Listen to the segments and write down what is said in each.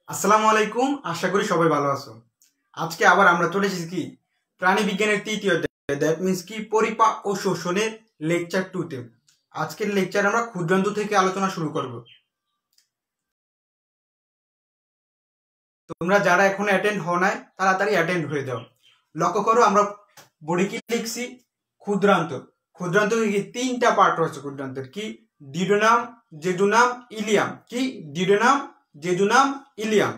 আসসালামু আলাইকুম, আশা করি সবাই ভালো আছো। আজকে আবার আমরা চলে এসেছি কি প্রাণী বিজ্ঞানের তৃতীয় অধ্যায়, দ্যাট মিন্স কি পরিপাক ও শোষণের লেকচার 2 তে। আজকের লেকচার আমরা ক্ষুদ্রাণু থেকে আলোচনা শুরু করব। তোমরা যারা এখনো অ্যাটেন্ড হও নাই তাড়াতাড়ি অ্যাটেন্ড হয়ে যাও। লক্ষ্য করো আমরা বোর্ডে কি লিখছি, ক্ষুদ্রান্ত। ক্ষুদ্রান্ত কি তিনটা পার্ট রয়েছে ক্ষুদ্রান্তের, কি ডিউডেনাম, জেজুনাম, ইলিয়াম। কি ডিউডেনাম, জেজুনাম, ইলিয়াম।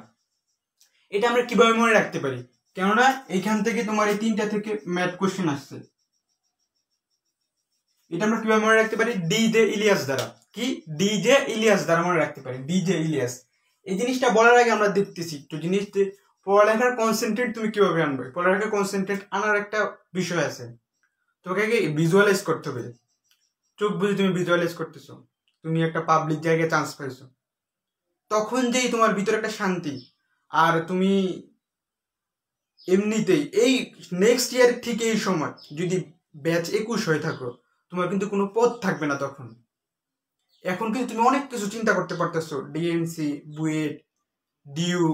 এটা আমরা কিভাবে মনে রাখতে পারি, কেননা এইখান থেকে তোমার এই তিনটা থেকে ম্যাথ কোশ্চেন আসছে। এটা আমরা কিভাবে মনে রাখতে পারি, ডিজে ইলিয়াস দ্বারা। কি ডিজে ইলিয়াস দ্বারা মনে রাখতে পারি, ডিজে ইলিয়াস। এই জিনিসটা বলার আগে আমরা দেখতেছি একটু জিনিস, পড়ালেখার কনসেন্ট্রেট তুমি কিভাবে আনবে। পড়ালেখার কনসেন্ট্রেট আনার একটা বিষয় আছে, তোকে আগে ভিজুয়ালাইজ করতে হবে। চোখ বুঝে তুমি ভিজুয়ালাইজ করতেছো, তুমি একটা পাবলিক জায়গায় চান্স পাইছো, তখন যেই তোমার ভিতরে একটা শান্তি। আর তুমি এমনিতেই এই নেক্সট ইয়ার ঠিক এই সময় যদি ব্যাচ 21 হয়ে থাকো, তোমার কিন্তু কোনো পথ থাকবে না তখন। এখন কিন্তু তুমি অনেক কিছু চিন্তা করতে পারতেছো, DMC, BUET, DU,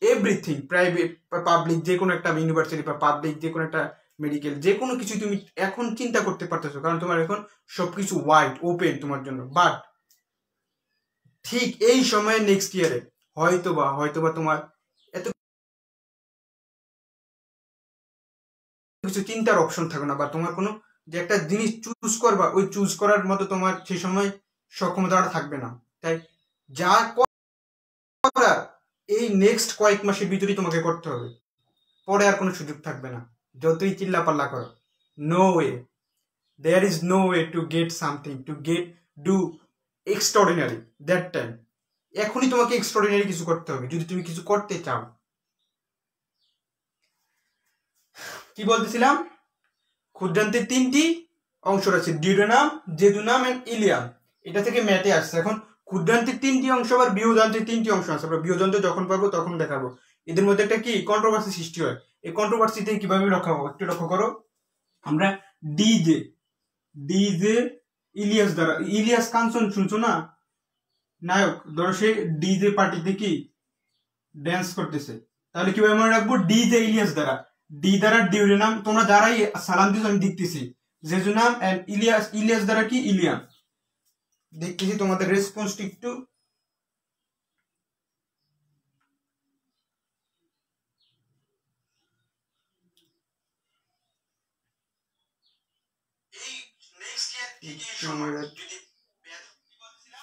everything, private public যে কোনো একটা ইউনিভার্সিটি বা পাবলিক যে কোনো একটা মেডিকেল, যে কোনো কিছু তুমি এখন চিন্তা করতে পারতেছো, কারণ তোমার এখন সবকিছু ওয়াইড ওপেন তোমার জন্য। বাট ঠিক এই সময়ে নেক্সট ইয়ারে হয়তোবা তোমার এত কিছু চিন্তার অপশন থাকবে না, বা তোমার কোনো যে একটা জিনিস চুজ করবা, ওই চুজ করার মতো তোমার সেই সময় সক্ষমতাটা থাকবে না। তাই যা করার এই নেক্সট কয়েক মাসের ভিতরেই তোমাকে করতে হবে, পরে আর কোনো সুযোগ থাকবে না। যতই চিল্লা পাল্লা করো, no way, there is no way to get something, to get do extraordinary that time. এখনই তোমাকে এক্সট্রাঅর্ডিনারি কিছু করতে হবে যদি তুমি কিছু করতে চাও। কি বলতেছিলাম, ক্ষুদ্রান্তের তিনটি অংশ রয়েছে, ডিউডেনাম, জেজুনাম এন্ড ইলিয়াম। এটা থেকে ম্যাথে আসছে। এখন ক্ষুদ্রান্তের তিনটি অংশ আবার বৃহদান্তের তিনটি অংশ আছে, আমরা বৃহদান্ত যখন পাবো তখন দেখাবো। এদের মধ্যে একটা কি কন্ট্রোভার্সি সৃষ্টি হয়, এই কন্ট্রোভার্সি থেকে কিভাবে রক্ষা পাবো একটু লক্ষ্য করো। আমরা ডিজে ডিজে ইলিয়াস দ্বারা, ইলিয়াস কাঞ্চন শুনছো না, নায়ক, ধরো সে ডিজে পার্টিতে কি ড্যান্স করতেছে, তাহলে কিভাবে মনে রাখবো, ডিজে ইলিয়াস দ্বারা। ডি দ্বারা ডিউরেনাম, তোমরা যারাই সালাম দিছো আমি দেখতেছি, জেজুনাম এন্ড ইলিয়াস, ইলিয়াস দ্বারা কি ইলিয়াম। দেখতেছি তোমাদের রেসপন্সটা একটু।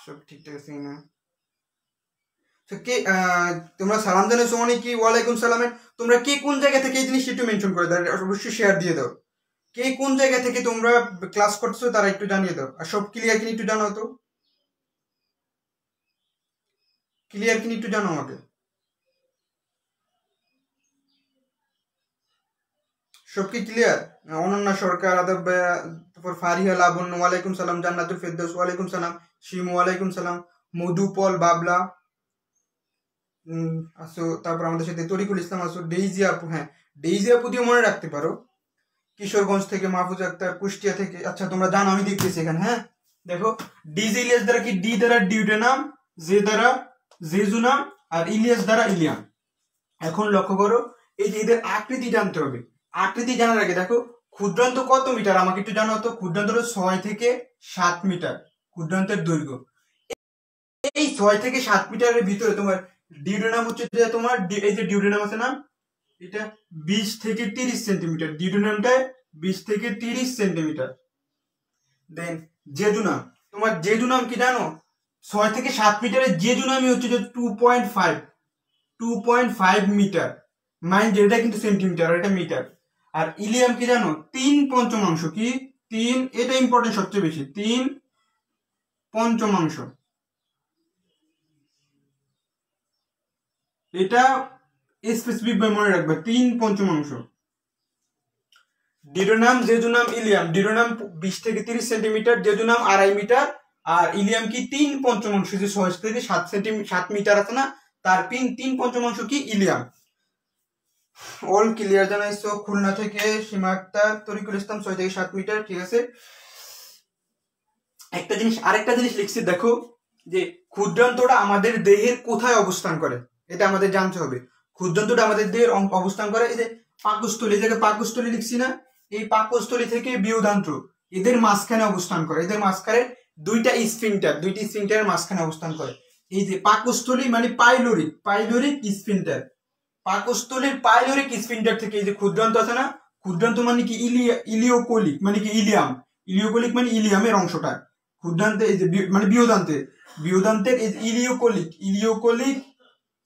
সব ঠিকঠাক আছে না? কে তোমরা সালাম জানাইছো মানে কি ওয়ালাইকুম সালামের, তোমরা কে কোন জায়গা থেকে এই জিনিসটা একটু মেনশন করে দাও, অবশ্যই শেয়ার দিয়ে দাও। কে কোন জায়গা থেকে তোমরা ক্লাস করছো তারা একটু জানিয়ে দাও। আর সব ক্লিয়ার কিনা একটু জানাও তো, ক্লিয়ার কিনা একটু জানাও আমাকে। সব কি ক্লিয়ার? অনন্যা সরকার, আদব ভাইয়া, তারপর ফারিহা লাবণ্য ওয়ালাইকুম সালাম, জান্নাতুল ফেরদৌস ওয়ালাইকুম সালাম, শিমু ওয়ালাইকুম সালাম, মধুপল বাবলা আসো, তারপর আমাদের সাথে তরিকুল ইসলাম আসো, ডেইজি আপু, হ্যাঁ ডেইজি আপু দিয়ে মনে রাখতে পারো। কিশোরগঞ্জ থেকে মাহফুজ আক্তার, কুষ্টিয়া থেকে, আচ্ছা তোমরা জানো আমি দেখতেছি এখানে। হ্যাঁ দেখো, ডিজে ইলিয়াস দ্বারা কি, ডি দ্বারা ডিউডেনাম, জে দ্বারা জেজুনাম, আর ইলিয়াস দ্বারা ইলিয়াম। এখন লক্ষ্য করো, এই যে এদের আকৃতি জানতে হবে। আকৃতি জানার আগে দেখো, ক্ষুদ্রান্ত কত মিটার আমাকে একটু জানো তো। ক্ষুদ্রান্ত 6 থেকে 7 মিটার ক্ষুদ্রান্তের দৈর্ঘ্য। এই 6 থেকে 7 মিটারের ভিতরে তোমার ডিউডেনাম হচ্ছে যে তোমার এই যে ডিউডেনাম আছে না, এটা 20 থেকে 30 সেন্টিমিটার। ডিউডেনামটা 20 থেকে 30 সেন্টিমিটার। দেন জেজুনাম, তোমার জেজুনাম কি জানো, 6 থেকে 7 মিটারের জেজুনামই হচ্ছে যে 2.5 মিটার। মাইন্ড এটা কিন্তু সেন্টিমিটার, এটা মিটার। আর ইলিয়াম কি জানো, 3/5 কি 3, এটা ইম্পর্টেন্ট সবচেয়ে বেশি, 3/5। এটা স্পেসিফিক ভাবে মনে রাখবে, 3/5। Duodenum, jejunum, Ilium. ডিউডেনাম 20 থেকে 30 সেন্টিমিটার, জেজুনাম 2.5 মিটার, আর ইলিয়াম কি 3/5, যে 6 থেকে 7 মিটার আছে না, তার 3/5 কি ইলিয়াম। অল ক্লিয়ার জানাইছো। খুলনা থেকে সীমা আক্তার, তরিকুল ইসলাম 6 থেকে 7 মিটার, ঠিক আছে। আরেকটা জিনিস লিখছি দেখো, যে ক্ষুদ্রান্তটা আমাদের দেহের কোথায় অবস্থান করে। এটা আমাদের জানতে হবে। ক্ষুদ্রান্তটা আমাদের দেহের অবস্থান করে এই যে পাকস্থলী, এটাকে পাকস্থলী লিখছি না, এই পাকস্থলী থেকে বৃহদান্ত্র এদের মাঝখানে অবস্থান করে। এদের মাঝখানে দুইটি স্ফিংটারের মাঝখানে অবস্থান করে। এই যে পাকস্থলী মানে পাইলোরিক স্ফিংটার, পাকস্থলীর পাইলোরিক স্ফিংটার থেকে এই যে ক্ষুদ্রান্ত আছে না, ক্ষুদ্রান্ত মানে কি ইলিওকোলিক মানে কি ইলিওকোলিক মানে ইলিয়ামের অংশটা, ক্ষুদ্রান্তে এই যে মানে বৃহদান্তের এই ইলিওকোলিক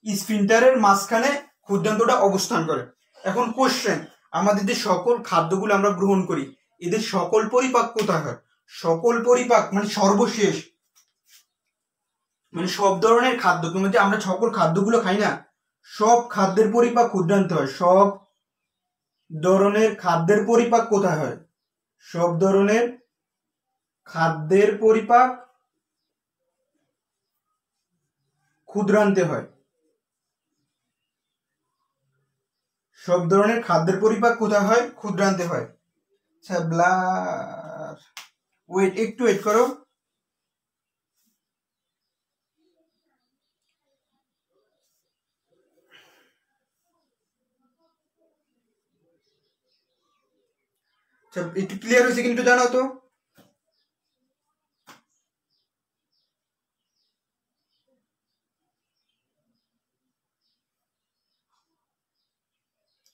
স্ফিংটারের মাঝখানে ক্ষুদ্রান্তটা অবস্থান করে। এখন কোশ্চেন, আমাদের যে সকল খাদ্যগুলো আমরা গ্রহণ করি এদের সকল পরিপাক কোথায় হয়? সকল পরিপাক মানে সর্বশেষ, মানে সব ধরনের খাদ্য, তুমি যে আমরা সকল খাদ্যগুলো খাই না, সব খাদ্যের পরিপাক ক্ষুদ্রান্তে হয়। সব ধরনের খাদ্যের পরিপাক কোথায় হয়? সব ধরনের খাদ্যের পরিপাক ক্ষুদ্রান্তে হয়। সব ধরনের খাদ্যের পরিপাক কোথায় হয়? ক্ষুদ্রান্তে হয়। আচ্ছা ব্লার, একটু ওয়েট করো। আচ্ছা একটু ক্লিয়ার হয়েছে কিন্তু জানাও তো।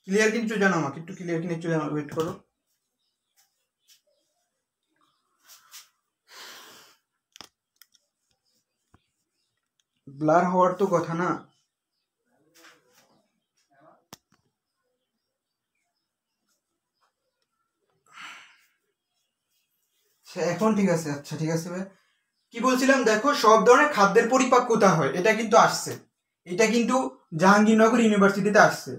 ক্লিয়ার কিন্তু জানাও আমাকে, একটু ক্লিয়ার কিনা একটু জানাও, ওয়েট করো। ব্লার হওয়ার তো কথা না। এখন ঠিক আছে। আচ্ছা ঠিক আছে ভাই, কি বলছিলাম দেখো, সব ধরনের খাদ্যের পরিপাক কোথায় হয়, এটা কিন্তু আসছে, এটা কিন্তু জাহাঙ্গীরনগর ইউনিভার্সিটিতে আসছে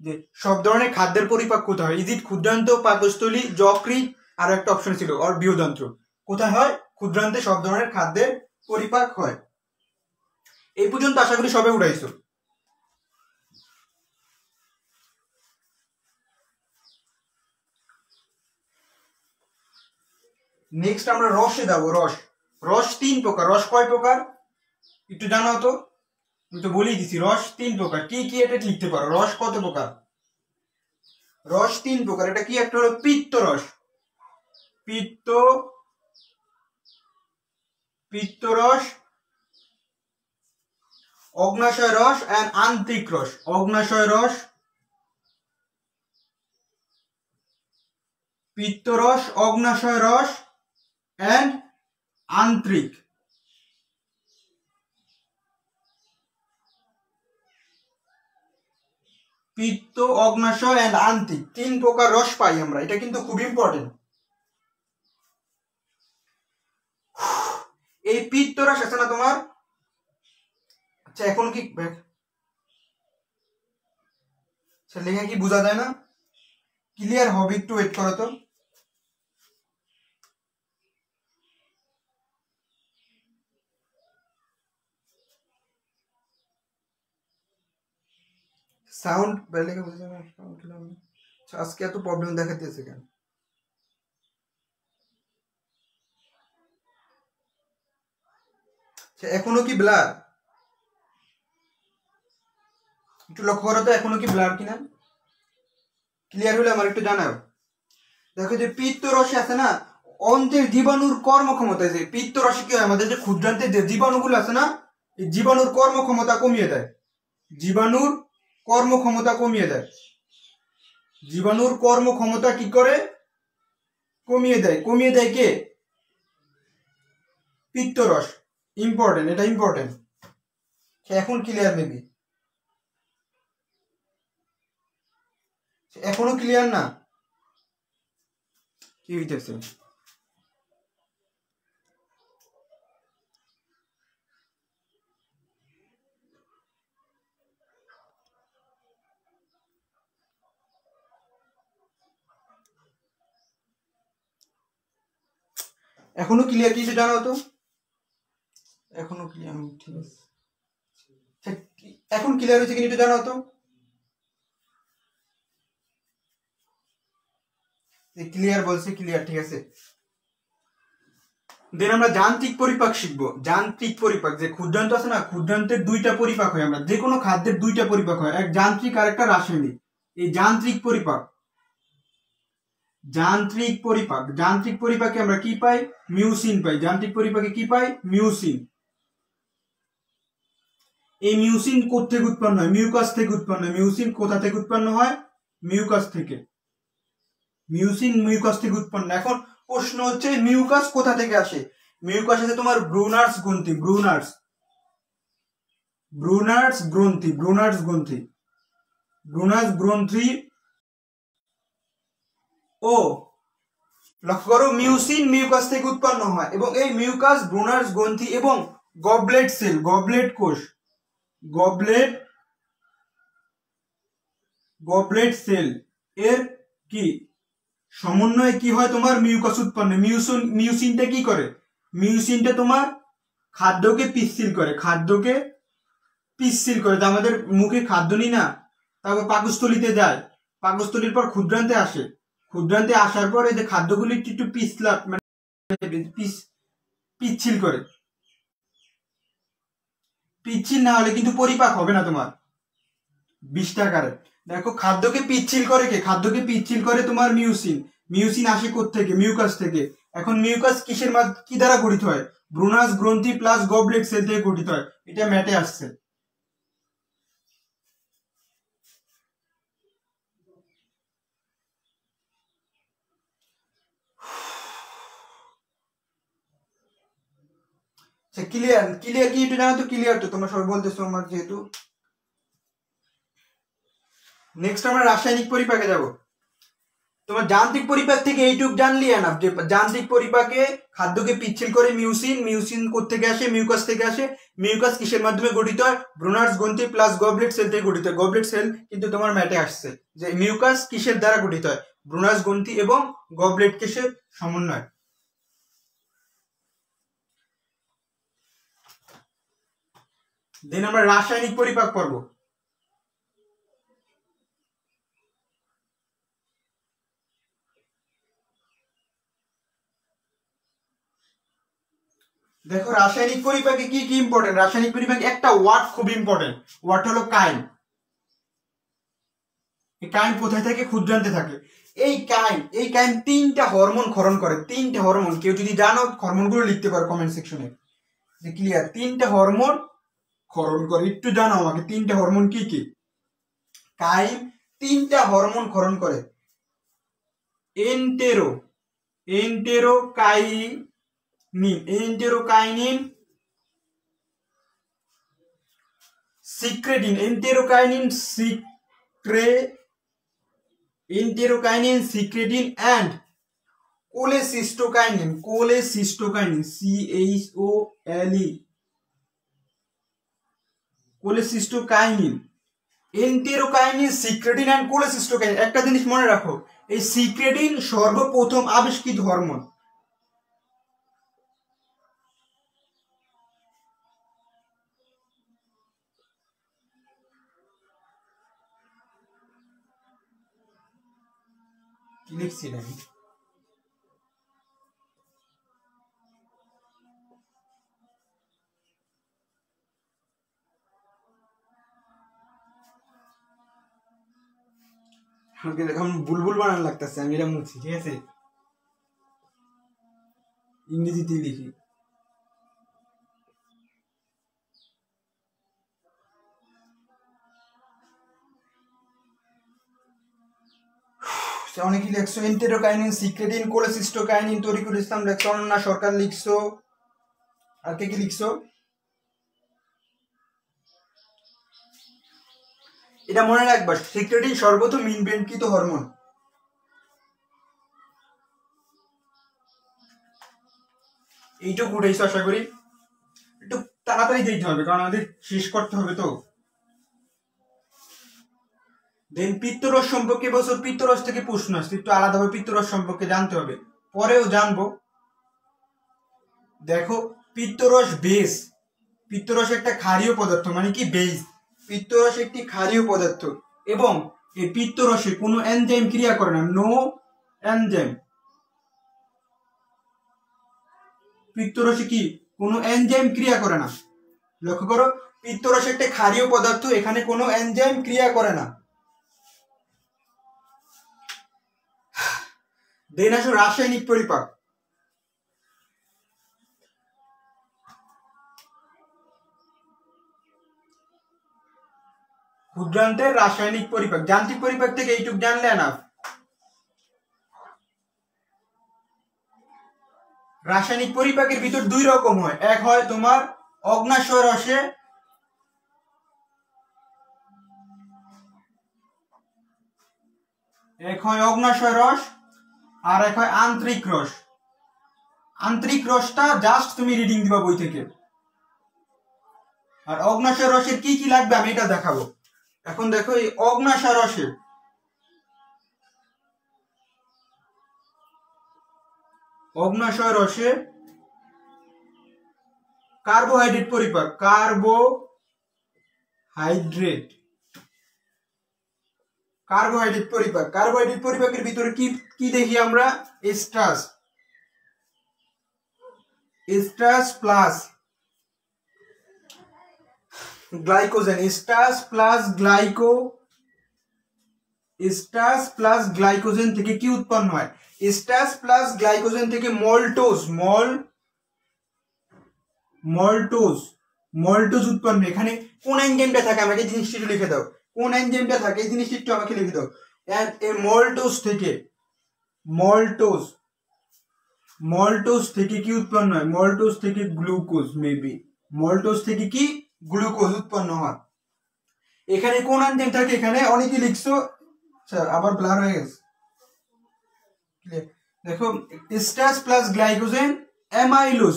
যে সব ধরনের খাদ্যের পরিপাক কোথায় হয়, ইজিট ক্ষুদ্রান্ত, পাকস্থলী, যকৃৎ, আর একটা অপশন ছিল আর বৃহদান্ত্র। কোথায় হয়? ক্ষুদ্রান্তে সব ধরনের খাদ্যের পরিপাক হয়। এই পর্যন্ত আশা করি সবে উঠাইছো। নেক্সট আমরা রসে যাবো। রস 3 প্রকার। রস কয় প্রকার একটু জানাও তো? আমি তো বলেই দিছি রস 3 প্রকার। কি কি এটা লিখতে পারো? রস কত প্রকার? রস 3 প্রকার। এটা কি? একটা হলো পিত্তরস, পিত্তরস, অগ্নাশয় রস এন্ড আন্ত্রিক রস। অগ্নাশয় রস, পিত্তরস, অগ্নাশয় রস এন্ড আন্ত্রিক। পিত্ত, অগ্নাশয় এন্ড আন্ত্রিক 3 প্রকার রস পাই আমরা। এটা কিন্তু খুব ইম্পর্টেন্ট। এই পিত্তরস আছে না তোমার, আচ্ছা এখন কি লেখা কি বোঝা যায় না? ক্লিয়ার হবে, একটু ওয়েট করো তো। সাউন্ড লেখা বোঝা যায় না? আজকে এত প্রবলেম দেখাতেছে কেন? এখনো কি ব্লার? একটু লক্ষ্য করো তো এখনো কি ব্লার কিনা। ক্লিয়ার হলে আমার একটু জানাও। দেখো যে পিত্তরসে আছে না, অন্ত্রের জীবাণুর কর্মক্ষমতা, যে পিত্তরসে কি হয়, আমাদের যে ক্ষুদ্রান্তের যে জীবাণুগুলো আছে না, এই জীবাণুর কর্মক্ষমতা কমিয়ে দেয়। জীবাণুর কর্মক্ষমতা কমিয়ে দেয়। জীবাণুর কর্মক্ষমতা কি করে? কমিয়ে দেয়। কমিয়ে দেয় কে? পিত্তরস। ইম্পর্টেন্ট, এটা ইম্পর্টেন্ট। এখন ক্লিয়ার মেবি? এখনো ক্লিয়ার না? কি হইতেছে? এখনো ক্লিয়ার? কিছু জানাও তো। এখনো ক্লিয়ার? ঠিক আছে, এখন ক্লিয়ার হয়েছে কিনা একটু জানাও তো। ক্লিয়ার বলছে, ক্লিয়ার, ঠিক আছে। দেন আমরা যান্ত্রিক পরিপাক শিখবো। যান্ত্রিক পরিপাক, যে ক্ষুদ্রান্ত আছে না, ক্ষুদ্রান্তের দুইটা পরিপাক হয়, আমরা যে কোনো খাদ্যের দুইটা পরিপাক হয়, এক যান্ত্রিক আর একটা রাসায়নিক। এই যান্ত্রিক পরিপাক, যান্ত্রিক পরিপাক, যান্ত্রিক পরিপাকে আমরা কি পাই? মিউসিন পাই। যান্ত্রিক পরিপাকে কি পাই? মিউসিন। এই মিউসিন কোত্থেকে উৎপন্ন হয়? মিউকাস থেকে উৎপন্ন হয়। মিউসিন কোথা থেকে উৎপন্ন হয়? মিউকাস থেকে। মিউসিন মিউকাস থেকে উৎপন্ন। এখন প্রশ্ন হচ্ছে মিউকাস কোথা থেকে আসে? মিউকাস আছে তোমার ব্রুনার্স গ্রন্থি, ব্রুনার্স গ্রন্থি, ব্রুনার্স গ্রন্থি, ব্রুনার্স গ্রন্থি। ও লক্ষ্য করো, মিউসিন মিউকাস থেকে উৎপন্ন হয় এবং এই মিউকাস ব্রুনার্স গ্রন্থি এবং গবলেট সেল, গবলেট কোষ, গবলেট সেল এর কি সমন্বয়ে কি হয়? তোমার মিউকাস উৎপন্ন। মিউসিনটা কি করে? মিউসিনটা তোমার খাদ্যকে পিচ্ছিল করে, খাদ্যকে পিচ্ছিল করে। আমাদের মুখে খাদ্য নিই না, তারপর পাকস্থলিতে যায়, পাকস্থলীর পর ক্ষুদ্রান্তে আসে, ক্ষুদ্রান্তে আসার পর এই যে খাদ্যগুলি একটু পিছলা মানে পিচ্ছিল করে। পিচ্ছিল না হলে কিন্তু পরিপাক হবে না তোমার বিষ্ঠাকারে। দেখো, খাদ্যকে পিচ্ছিল করে কে? খাদ্যকে পিচ্ছিল করে তোমার মিউসিন। মিউসিন আসে কোত্থেকে? মিউকাস থেকে। এখন মিউকাস কিসের কি দ্বারা গঠিত হয়? ব্রুনাস গ্রন্থি প্লাস গবলেট সেল থেকে গঠিত হয়। এটা ম্যাটে আসছে। ক্লিয়ার? ক্লিয়ার কি একটু জানো তো? ক্লিয়ার তো? তোমরা সবাই বলতেছো আমার যেহেতু। নেক্সট আমরা রাসায়নিক পরিপাকে যাব। তোমার যান্ত্রিক পরিপাক থেকে এইটুক জানলি না, যে যান্ত্রিক পরিপাকে খাদ্যকে পিচ্ছিল করে মিউসিন। মিউসিন কোত্থেকে আসে? মিউকাস থেকে আসে। মিউকাস কিসের মাধ্যমে গঠিত হয়? ব্রুনার্স গ্রন্থি প্লাস গবলেট সেল থেকে গঠিত হয়। গবলেট সেল কিন্তু তোমার ম্যাটে আসছে যে মিউকাস কিসের দ্বারা গঠিত হয়? ব্রুনার্স গ্রন্থি এবং গবলেট কিসের সমন্বয়। দেন আমরা রাসায়নিক পরিপাক পড়ব। দেখো, রাসায়নিক পরিপাকে কি কি ইম্পর্টেন্ট? রাসায়নিক পরিপাকে একটা ওয়ার্ড খুব ইম্পর্টেন্ট, ওয়ার্ড হলো কাইন। এই কাইন কোথায় থাকে? ক্ষুদ্রান্তে থাকে। এই কাইন তিনটা হরমোন ক্ষরণ করে। তিনটা হরমোন, কেউ যদি জানো হরমোনগুলো লিখতে পারো কমেন্ট সেকশনে। যে ক্লিয়ার? তিনটা হরমোন ক্ষরণ করে। একটু জানাও আমাকে তিনটা হরমোন কি কি? কাইন তিনটা হরমোন ক্ষরণ করে। Enterokinin, secretin, enterokinin, secretin and cholecystokinin, CHOLE, cholecystokinin. Enterokinin, secretin and cholecystokinin. একটা জিনিস মনে রাখো, এই সিক্রেটিন সর্বপ্রথম আবিষ্কৃত হরমোন। কি লিখছি আমি? আমাকে এখন বুলবুল বানানো লাগতেছে, আমি এটা মুছি, ঠিক আছে? ইংরেজিতে লিখি। অনেকে লিখছো এন্টেরোকাইনিন, সিক্রেটিন, কোলেসিস্টোকাইনিন, তরিকুল ইসলাম লিখছো, অনন্যা সরকার লিখছো, আর কে কি লিখছো? এটা মনে রাখবা, সিক্রেটিন সর্বপ্রথম ইনভেন্টকৃত হরমোন। এইটুকু উঠেছো আশা করি। একটু তাড়াতাড়ি দিতে হবে কারণ আমাদের শেষ করতে হবে তো। দেন পিত্তরস সম্পর্কে বছর পিত্তরস থেকে প্রশ্ন আসছে, একটু আলাদাভাবে পিত্তরস সম্পর্কে জানতে হবে, পরেও জানবো। দেখো, পিত্তরস বেস, পিত্তরস একটা ক্ষারীয় পদার্থ, মানে কি বেস। পিত্তরস একটি ক্ষারীয় পদার্থ এবং এই পিত্তরসে কোনো এনজাইম ক্রিয়া করে না, নো এনজাইম। পিত্তরসে কি কোনো এনজাইম ক্রিয়া করে না। লক্ষ্য করো, পিত্তরস একটা ক্ষারীয় পদার্থ, এখানে কোনো এনজাইম ক্রিয়া করে না। দেন আসো রাসায়নিক পরিপাক। ক্ষুদ্রান্তের রাসায়নিক পরিপাক, যান্ত্রিক পরিপাক থেকে এইটুক জানলে না। রাসায়নিক পরিপাকের ভিতর দুই রকম হয়, এক হয় তোমার অগ্ন্যাশয় রসে, এক হয় অগ্ন্যাশয় রস আর এক হয় আন্তরিক রস। আন্তরিক রসটা জাস্ট তুমি রিডিং দিবা বই থেকে, আর অগ্ন্যাশয় রসের কি কি লাগবে আমি এটা দেখাবো। এখন দেখো এই অগ্ন্যাশয় রসে কার্বোহাইড্রেট পরিপাক, কার্বোহাইড্রেট পরিপাক। কার্বোহাইড্রেট পরিপাকের ভিতরে কি কি দেখি আমরা? Starch plus glycogen, starch plus glycogen থেকে কি উৎপন্ন হয়? স্টার্চ প্লাস গ্লাইকোজেন থেকে মল্টোজ উৎপন্ন। এখানে কোন এনজাইমটা থাকে আমাকে জিনিসটা একটু লিখে দাও, কোন এনজাইমটা থাকে এই জিনিসটা একটু আমাকে লিখে দাও। এই মল্টোজ থেকে কি উৎপন্ন হয়? মল্টোজ থেকে গ্লুকোজ, মল্টোজ থেকে কি গ্লুকোজ উৎপন্ন হয়। এখানে কোন এনজাইম থাকে? এখানে অনেকে লিখছো, স্যার আবার ব্লার হয়ে গেছে। দেখো starch plus glycogen amylose,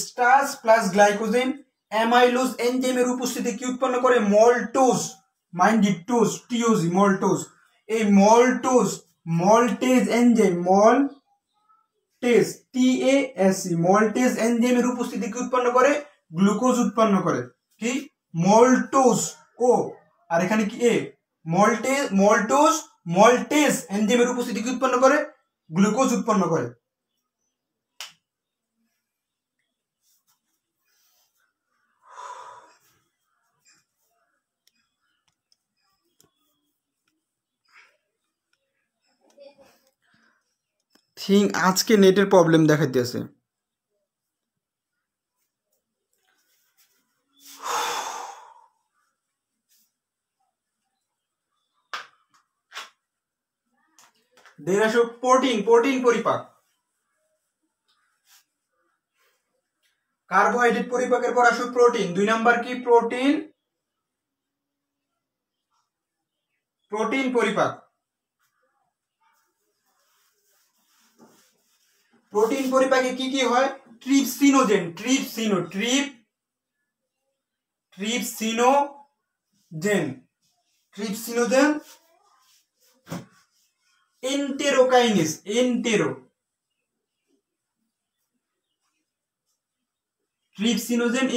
starch plus glycogen amylose এনজাইমের উপস্থিতি কি উৎপন্ন করে? Maltose, maltose. এই মল্টেজ এনজাইম, মল্টেজ এনজাইমের উপস্থিতি কি উৎপন্ন করে? গ্লুকোজ উৎপন্ন করে। কি? মল্টোজ ও, আর এখানে কি এ? মল্টেজ এনজাইমের উপস্থিতি কি উৎপন্ন করে? গ্লুকোজ উৎপন্ন করে। আজকে নেটের প্রবলেম দেখাইতেছে। দেন আসো প্রোটিন পরিপাক। কার্বোহাইড্রেট পরিপাকের পর আসো প্রোটিন। 2 নাম্বার কি? প্রোটিন পরিপাক। প্রোটিন পরিপাকে কি কি হয়? ট্রিপসিনোজেন,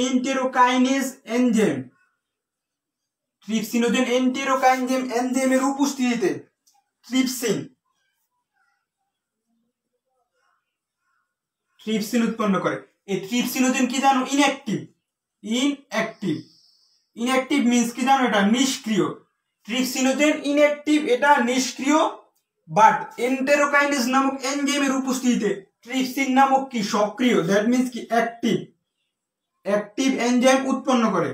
এন্টেরোকাইনেজ, এনজাইমের উপস্থিতিতে ট্রিপসিন উৎপন্ন করে। এই ট্রিপসিনোজেন কি জানো? ইনঅ্যাক্টিভ মিন্স কি জানো? এটা নিষ্ক্রিয়। ট্রিপসিনোজেন ইনঅ্যাক্টিভ, এটা নিষ্ক্রিয়। বাট এন্টেরোকাইনেজ নামক এনজাইমের উপস্থিতিতে ট্রিপসিন নামক কি সক্রিয়, দ্যাট মিন্স কি অ্যাক্টিভ এনজাইম উৎপন্ন করে।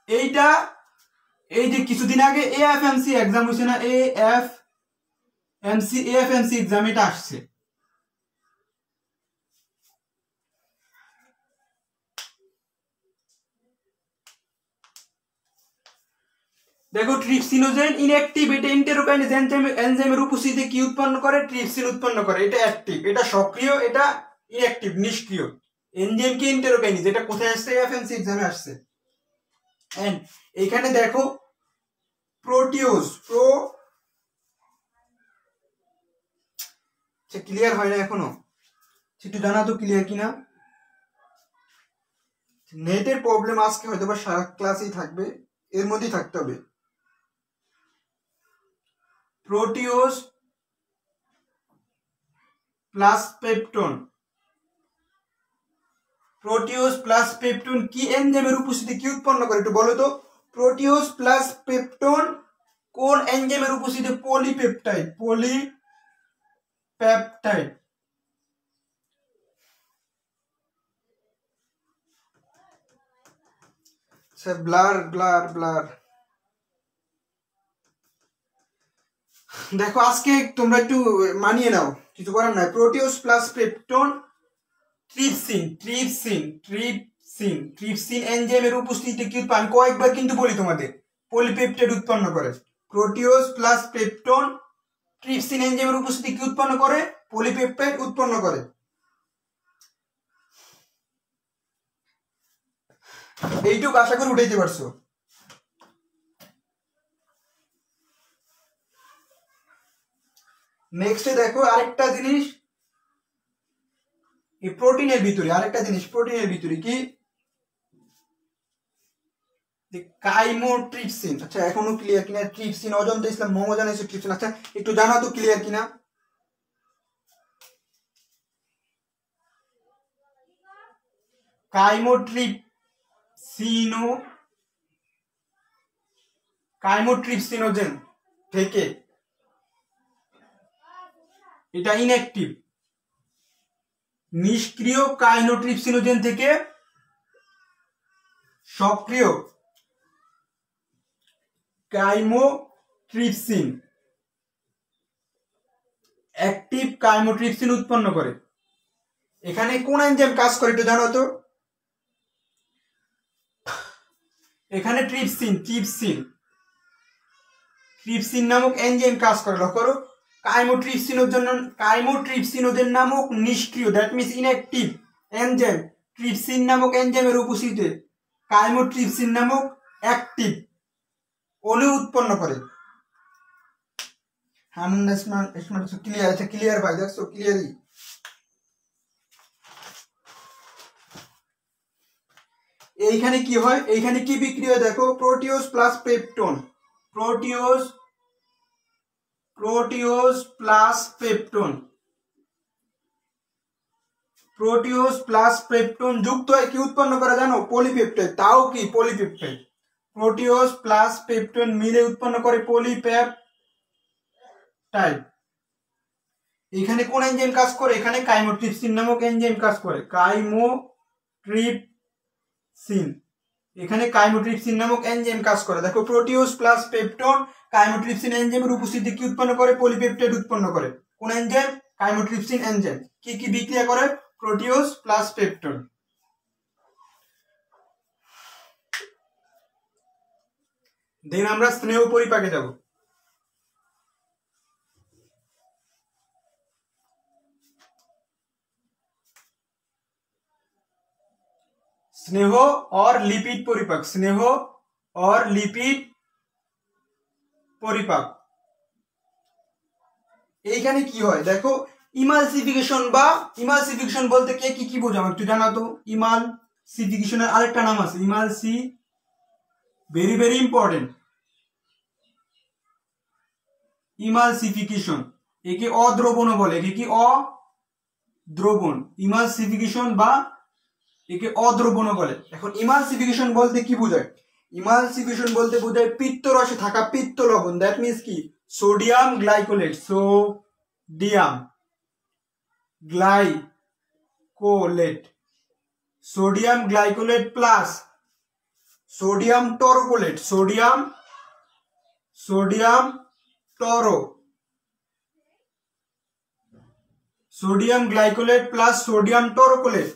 এইটা এই যে কিছুদিন আগে এএফএমসি এক্সাম হয়েছে না, এএফএমসি এক্সাম, এটা আসছে। দেখো ট্রিপসিনোজেন ইনঅ্যাক্টিভ, এটা এন্টেরোকাইনেজ এনজাইমের উপস্থিতিতে কি উৎপন্ন করে? ট্রিপসিন উৎপন্ন করে। এটা অ্যাক্টিভ, এটা সক্রিয়, এটা ইনঅ্যাক্টিভ নিষ্ক্রিয়। এনজাইম কি? এন্টেরোকাইনেজ। এটা কোথায় আসছে? এএফএমসি এক্সামে আসছে। এন্ড এখানে দেখো প্রোটিওজ, ক্লিয়ার হয় না এখনো? একটু জানা তো ক্লিয়ার কিনা। নেটের প্রবলেম আজকে হয়তো বা সারা ক্লাসেই থাকবে, এর মধ্যেই থাকতে হবে। Proteose plus peptone. Proteose plus peptone কি এনজাইমের উপস্থিতি কি উৎপন্ন করে একটু বলো তো। প্রোটিওজ প্লাস পেপটোন কোন এনজাইমের উপস্থিতি? Polypeptide. Polypeptide. Blah blah blah. দেখো আজকে তোমরা একটু মানিয়ে নাও, কিছু করার নাই। Proteose plus peptone trypsin. Trypsin trypsin trypsin এনজাইমের উপস্থিতিতে কি উৎপন্ন, কয়েকবার কিন্তু বলি তোমাদের, পলিপেপটাইড উৎপন্ন করে। প্রোটিওজ প্লাস পেপটোন ট্রিপসিন এনজাইমের উপস্থিতি কি উৎপন্ন করে? পলিপেপটাইড উৎপন্ন করে। এইটুকু আশা করে উঠাইতে পারছো। নেক্সটে দেখো আরেকটা জিনিস, এই প্রোটিনের ভিতরে আরেকটা জিনিস, প্রোটিনের ভিতরে কি কাইমোট্রিপসিন। আচ্ছা এখনো ক্লিয়ার কিনা? ট্রিপসিন অজন্তা ইসলাম মোহাম্মদ জানাইছে ট্রিপসিন। আচ্ছা একটু জানা তো ক্লিয়ার কিনা? কাইমোট্রিপসিনোজেন থেকে এটা ইনঅ্যাক্টিভ। নিষ্ক্রিয় কাইনোট্রিপসিনোজেন থেকে সক্রিয় কাইমোট্রিপসিন, অ্যাক্টিভ কাইমোট্রিপসিন উৎপন্ন করে। এখানে কোন এনজাইম কাজ করে একটু জানো তো? এখানে ট্রিপসিন ট্রিপসিন ট্রিপসিন নামক এনজাইম কাজ করে। লক্ষ্য করো, কাইমোট্রিপসিনোজেন নামক নিষ্ক্রিয়, that means inactive enzyme trypsin নামক এনজাইমের উপস্থিতিতে কাইমোট্রিপসিন নামক অ্যাক্টিভ অণু উৎপন্ন করে। ক্লিয়ার আছে? ক্লিয়ার ভাই, দেখছো ক্লিয়ারই। এইখানে কি হয়? এইখানে কি বিক্রিয়া দেখো, proteose plus peptone. Proteose plus peptone, proteose plus peptone যুক্ত হয় কি উৎপন্ন করে জানো? পলিপেপটাইড। তাও কি পলিপেপটাইড। প্রোটিওজ প্লাস পেপটোন মিলে উৎপন্ন করে পলিপেপটাইড। এখানে কোন এনজাইম কাজ করে? এখানে কাইমোট্রিপসিন নামক এনজাইম কাজ করে। কাইমোট্রিপসিন, এখানে কাইমোট্রিপসিন নামক এনজাইম কাজ করে। দেখো প্রোটিওজ প্লাস পেপটোন কাইমোট্রিপসিন এনজাইমের উপস্থিতি কি উৎপন্ন করে? পলিপেপটাইড উৎপন্ন করে। কোন এনজাইম? Chymotrypsin enzyme. কি কি বিক্রিয়া করে? Proteose plus peptone. দেন আমরা স্নেহ পরিপাকে যাব। स्नेह और लिपिड परिपाक। स्नेह और लिपिड परिपाक এইখানে কি হয় দেখো, ইমালসিফিকেশন বা ইমালসিফিকেশন বলতে কে কি কি বোঝাও একটু জানা তো। ইমালসিফিকেশনের আরেকটা নাম আছে ভেরি ভেরি ইম্পর্টেন্ট। ইমালসিফিকেশন একে অদ্রবণ বলে। একে কি? অদ্রবণ। ইমালসিফিকেশন বা একে অদ্রবণ বলে। এখন ইমালসিফিকেশন বলতে কি বোঝায়? ইমালসিফিকেশন বলতে বোঝায় পিত্তরসে থাকা পিত্ত লবণ। দ্যাট মিন্স কি? Sodium glycolate. Sodium glycolate, sodium glycolate plus sodium taurocholate. Sodium glycolate plus sodium taurocholate.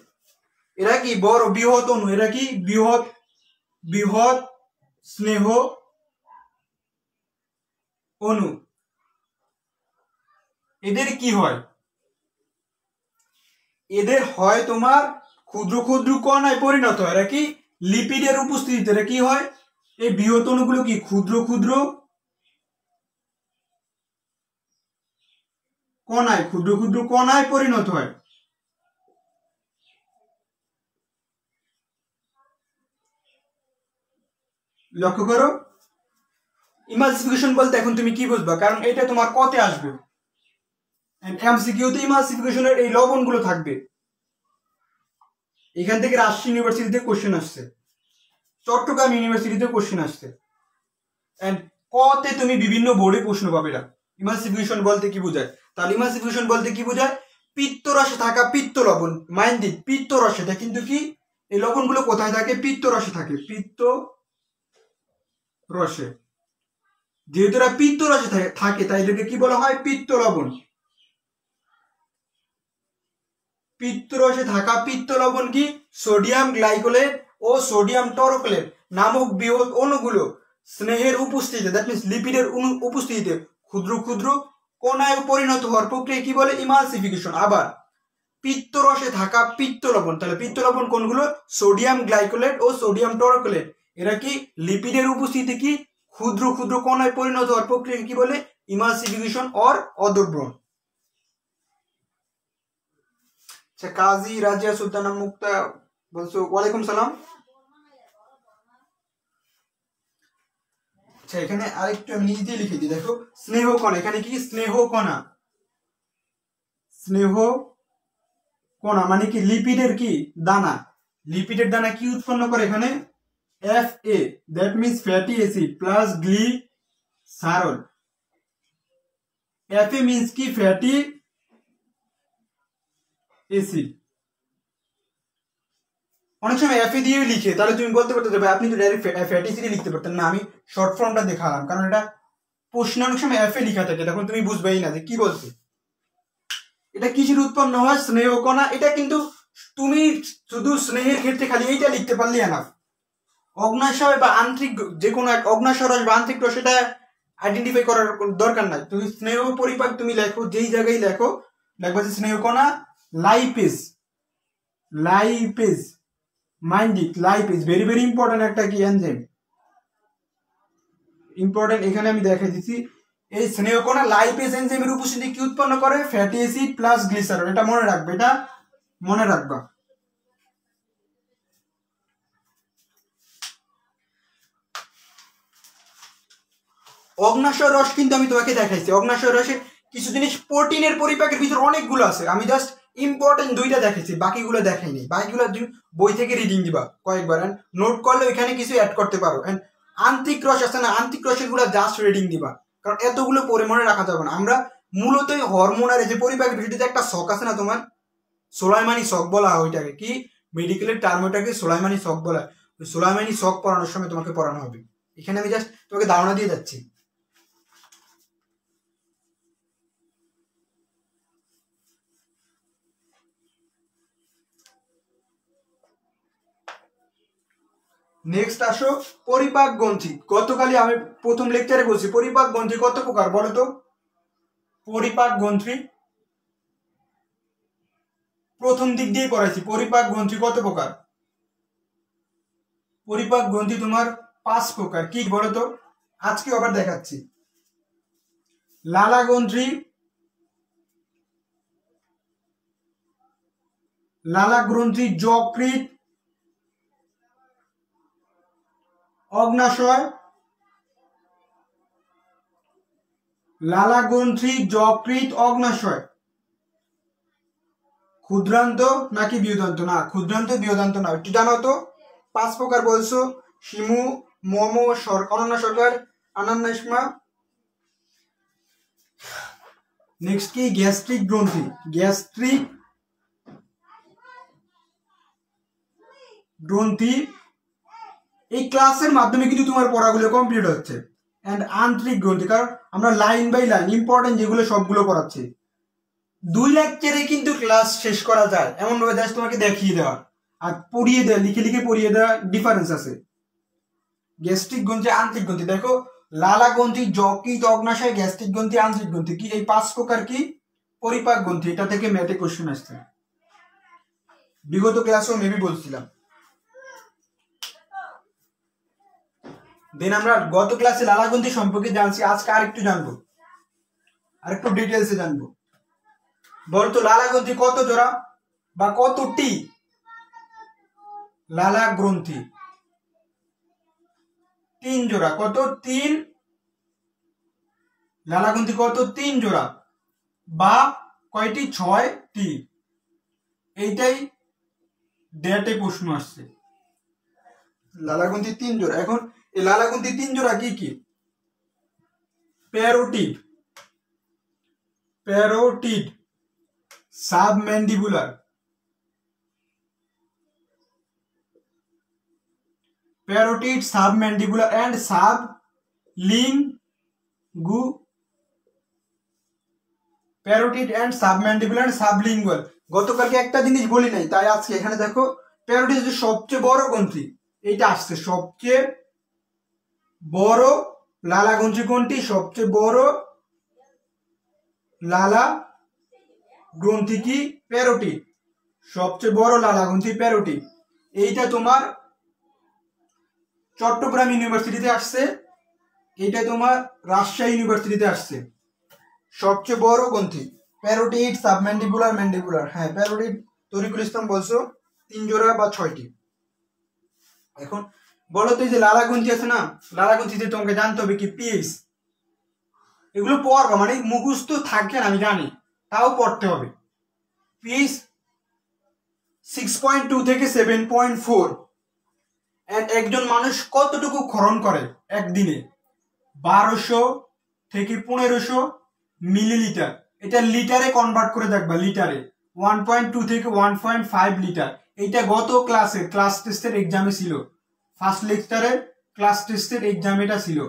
এরা কি বড় বৃহৎ অণু। এরা কি বৃহৎ স্নেহ অণু। এদের কি হয়? এদের হয় তোমার ক্ষুদ্র ক্ষুদ্র কণায় পরিণত হয়। এরা কি লিপিডের উপস্থিতিতে এরা কি হয়? এই বৃহৎ অণুগুলো কি ক্ষুদ্র ক্ষুদ্র কণায় পরিণত হয়। লক্ষ্য করো, ইমালসিফিকেশন বলতে এখন তুমি কি বুঝবা, কারণ এটা তোমার কতে আসবে। এমসিকিউতে ইমালসিফিকেশনের এই লবণগুলো থাকবে। এখান থেকে রাজশাহী ইউনিভার্সিটিতে কোশ্চেন আসছে, চট্টগ্রাম ইউনিভার্সিটিতে কোশ্চেন আসছে, এন্ড কতে তুমি বিভিন্ন বোর্ডে প্রশ্ন পাবে। এটা ইমালসিফিকেশন বলতে কি বোঝায়? তাহলে ইমালসিফিকেশন বলতে কি বোঝায়? পিত্তরসে থাকা পিত্ত লবণ, মাইন্ড দিন পিত্তরসে, এটা কিন্তু কি এই লবণগুলো কোথায় থাকে? পিত্তরসে থাকে, পিত্ত রসে। যেহেতু এরা পিত্ত রসে থাকে তাই এদেরকে কি বলা হয়? পিত্ত লবণ। পিত্ত রসে থাকা পিত্ত লবণ কি? সোডিয়াম গ্লাইকোলেট ও সোডিয়াম টরোকলেট নামক বৃহৎ অণুগুলো স্নেহের উপস্থিতিতে, দ্যাট মিন্স লিপিডের উপস্থিতিতে ক্ষুদ্র ক্ষুদ্র কণায় পরিণত হওয়ার প্রক্রিয়া কি বলে? ইমালসিফিকেশন। আবার পিত্ত রসে থাকা পিত্ত লবণ, তাহলে পিত্ত লবণ কোনগুলো? সোডিয়াম গ্লাইকোলেট ও সোডিয়াম টরোকলেট। এরা কি লিপিডের উপস্থিতিতে কি ক্ষুদ্র ক্ষুদ্র কণায় পরিণত হওয়ার প্রক্রিয়া কি বলে? ইমালসিফিকেশন অর অদ্রব্রণ। আচ্ছা, কাজী রাজিয়া সুলতানা মুক্তা বলছো ওয়ালাইকুম সালাম। আচ্ছা, এখানে আরেকটু আমি নিজে দিয়ে লিখে দিই, দেখো স্নেহ কণা, এখানে কি স্নেহ কণা, স্নেহ কণা মানে কি লিপিডের কি দানা, লিপিডের দানা কি উৎপন্ন করে? এখানে FA, that means fatty acid plus glycerol. FA means কি? Fatty acid. অনেক সময় FA দিয়ে লিখে, তাহলে তুমি বলতে পারতে ভাই আপনি তো ডাইরেক্ট ফ্যাটি অ্যাসিড লিখতে পারতেন না, আমি শর্ট ফর্মটা দেখালাম, কারণ এটা প্রশ্ন অনেক সময় FA লেখা থাকে, তখন তুমি বুঝবেই না যে কি বলছে। এটা কিসের উৎপন্ন হয়? স্নেহ কণা। এটা কিন্তু তুমি শুধু স্নেহের ক্ষেত্রে খালি এইটা লিখতে পারলে না, অগ্নাশয় বা আন্তরিক যে কোনো এক অগ্নাশয় রস বা আন্তরিক রস এটা আইডেন্টিফাই করার দরকার নাই। তুমি স্নেহ পরিপাক তুমি লেখো, যেই জায়গায় লেখো দেখবা যে স্নেহ কণা lipase, lipase mind it, lipase very very important একটা কি এনজাইম, ইম্পর্টেন্ট। এখানে আমি দেখাই দিচ্ছি, এই স্নেহ কণা লাইপেজ এনজাইমের উপস্থিতি কি উৎপন্ন করে? Fatty acid plus glycerol. এটা মনে রাখবে, এটা মনে রাখবা। অগ্নাশয় রস কিন্তু আমি তোমাকে দেখাইছি, অগ্নাশয় রসে কিছু জিনিস প্রোটিনের পরিপাকের ভিতর অনেকগুলো আছে, আমি জাস্ট ইম্পর্টেন্ট দুইটা দেখাইছি, বাকিগুলো দেখাইনি। বাকিগুলো বই থেকে রিডিং দিবা কয়েকবার, নোট করলে ওইখানে কিছু অ্যাড করতে পারো। এন্ড আন্তিক রস আছে না, আন্তিক রসের গুলো জাস্ট রিডিং দিবা, কারণ এতগুলো পরে মনে রাখা যাবে না। আমরা মূলত হরমোন আর যে পরিপাকের ভিতরে একটা শখ আছে না তোমার, সোলাইমানি শখ বলা হয় ওইটাকে, কি মেডিকেলের টার্ম ওইটাকে সোলাইমানি শখ বলা হয়। ওই সোলাইমানি শখ পড়ানোর সময় তোমাকে পড়ানো হবে। এখানে আমি জাস্ট তোমাকে ধারণা দিয়ে যাচ্ছি। নেক্সট আসো পরিপাক গ্রন্থি। গতকালই আমি প্রথম লেকচারে বলছি পরিপাক গ্রন্থি কত প্রকার বলো তো? পরিপাক গ্রন্থি প্রথম দিক দিয়ে পড়াইছি, পরিপাক গ্রন্থি কত প্রকার? পরিপাক গ্রন্থি তোমার 5 প্রকার। কি বলো তো? আজকে আবার দেখাচ্ছি। লালা গ্রন্থি, লালা গ্রন্থি, যকৃৎ, অগ্নাশয়, লালা গ্রন্থি, যকৃৎ, অগ্নাশয়। ক্ষুদ্রান্ত নাকি বৃহদান্ত? না, ক্ষুদ্রান্ত বৃহদান্ত না, একটু জানো তো। 5 প্রকার বলছো, শিমু, মোমো, অনন্যা সরকার, আনান্না ইসমা। নেক্সট কি? গ্যাস্ট্রিক গ্রন্থি, গ্যাস্ট্রিক গ্রন্থি। এই ক্লাসের মাধ্যমে কিন্তু তোমার পড়াগুলো কমপ্লিট হচ্ছে। এন্ড আন্তরিক গ্রন্থি, কারণ আমরা লাইন বাই লাইন ইম্পর্টেন্ট যেগুলো সবগুলো পড়াচ্ছি। 2 লেকচারে কিন্তু ক্লাস শেষ করা যায়, এমন ভাবে জাস্ট তোমাকে দেখিয়ে দেওয়া আর পড়িয়ে দেওয়া, লিখে লিখে পড়িয়ে দেওয়া ডিফারেন্স আছে। গ্যাস্ট্রিক গ্রন্থি, আন্তরিক গ্রন্থি, দেখো লালা গ্রন্থি, যকৃৎ, অগ্নাশয়, গ্যাস্ট্রিক গ্রন্থি, আন্তরিক গ্রন্থি কি এই 5 প্রকার কি? পরিপাক গ্রন্থি। এটা থেকে ম্যাথে কোশ্চেন আসছে, বিগত ক্লাসেও মেবি বলছিলাম। দেন আমরা গত ক্লাসে লালা গ্রন্থি সম্পর্কে জানছি, আজকে আরেকটু জানবো, আরেকটু ডিটেলসে জানবো। বলতো লালা গ্রন্থি কত জোড়া বা কতটি? লালা গ্রন্থি 3 জোড়া। কত? 3 লালাগ্রন্থি কত 3 জোড়া বা কয়টি 6টি, এইটাই ডেটে প্রশ্ন আসছে। লালাগ্রন্থি 3 জোড়া। এখন এই লালাগ্রন্থি 3 জোড়া কি কি? Parotid, parotid, submandibular, parotid, submandibular and sublingual, parotid and submandibular and sublingual. গতকালকে একটা জিনিস বলি নাই, তাই আজকে এখানে দেখো প্যারোটিড যে সবচেয়ে বড় গ্রন্থি, এইটা আসছে সবচেয়ে বড় লালা গ্রন্থি কোনটি? সবচেয়ে বড় লালা গ্রন্থি কি? প্যারোটিড। সবচেয়ে বড় লালা গ্রন্থি প্যারোটিড। এইটা তোমার চট্টগ্রাম ইউনিভার্সিটিতে আসছে, এইটা তোমার রাজশাহী ইউনিভার্সিটিতে আসছে। সবচেয়ে বড় গ্রন্থি প্যারোটিড, সাবম্যান্ডিবুলার, ম্যান্ডিবুলার। হ্যাঁ, প্যারোটিড তরিকুল ইসলাম বলছো 3 জোড়া বা 6টি। এখন বলো তো, এই যে লালা গ্রন্থি আছে না, লালা গ্রন্থিতে তোমাকে জানতে হবে কি পিএইচ। এগুলো পড়বা, মানে মুখস্থ থাকে না আমি জানি, তাও পড়তে হবে। পিএইচ 6.2 থেকে 7.4। একজন মানুষ কতটুকু ক্ষরণ করে একদিনে? 1200 থেকে 1500 মিলিলিটার। এটা লিটারে কনভার্ট করে দেখবা, লিটারে 1.2 থেকে 1.5 লিটার। এটা গত ক্লাস টেস্টের এক্সামে ছিল, ফার্স্ট লেকচারের ক্লাস টেস্টের এক্সাম এটা ছিল।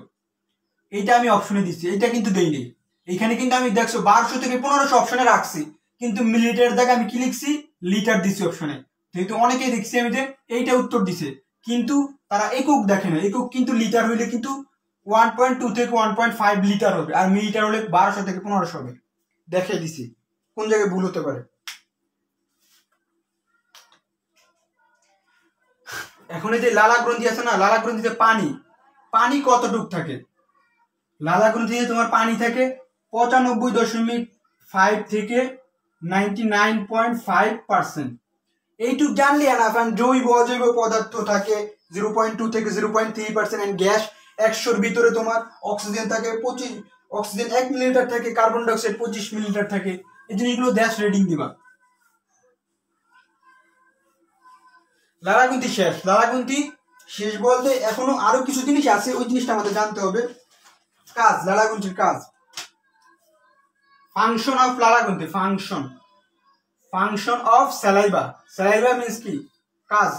এইটা আমি অপশনে দিচ্ছি, এটা কিন্তু দেইনি। এখানে কিন্তু আমি দেখছো 1200 থেকে 1500 অপশনে রাখছি, কিন্তু মিলিলিটার দেখে আমি কি লিখছি? লিটার দিচ্ছি অপশনে। যেহেতু অনেকেই দেখছি আমি যে এইটা উত্তর দিছে, কিন্তু তারা একক দেখে না। একক কিন্তু লিটার হইলে কিন্তু 1.2 থেকে 1.5 লিটার হবে, আর মিলিটার হলে 1200 থেকে 1500 হবে। দেখাই দিছি কোন জায়গায় ভুল হতে পারে। এখন এই যে লালা গ্রন্থি আছে না, লালা গ্রন্থিতে পানি কতটুক থাকে? লালা গ্রন্থিতে তোমার পানি থাকে 95.5 থেকে 99.5%। এইটুক জানলে এনাফ। জৈব অজৈব পদার্থ থাকে 0.2 থেকে 0.3%। এন্ড গ্যাস 100-র ভিতরে তোমার অক্সিজেন থাকে 25, অক্সিজেন 1 মিলিলিটার থাকে, কার্বন ডাইঅক্সাইড 25 মিলিলিটার থাকে। এই জিনিসগুলো গ্যাস রেটিং দিবা। লালাগ্রন্থি শেষ। লালাগ্রন্থি শেষ বলতে এখনো আরো কিছু জিনিস আছে, ওই জিনিসটা আমাদের জানতে হবে। কাজ, লালাগ্রন্থির কাজ, ফাংশন অফ লালাগ্রন্থি, function of saliva. Saliva means কি? কাজ।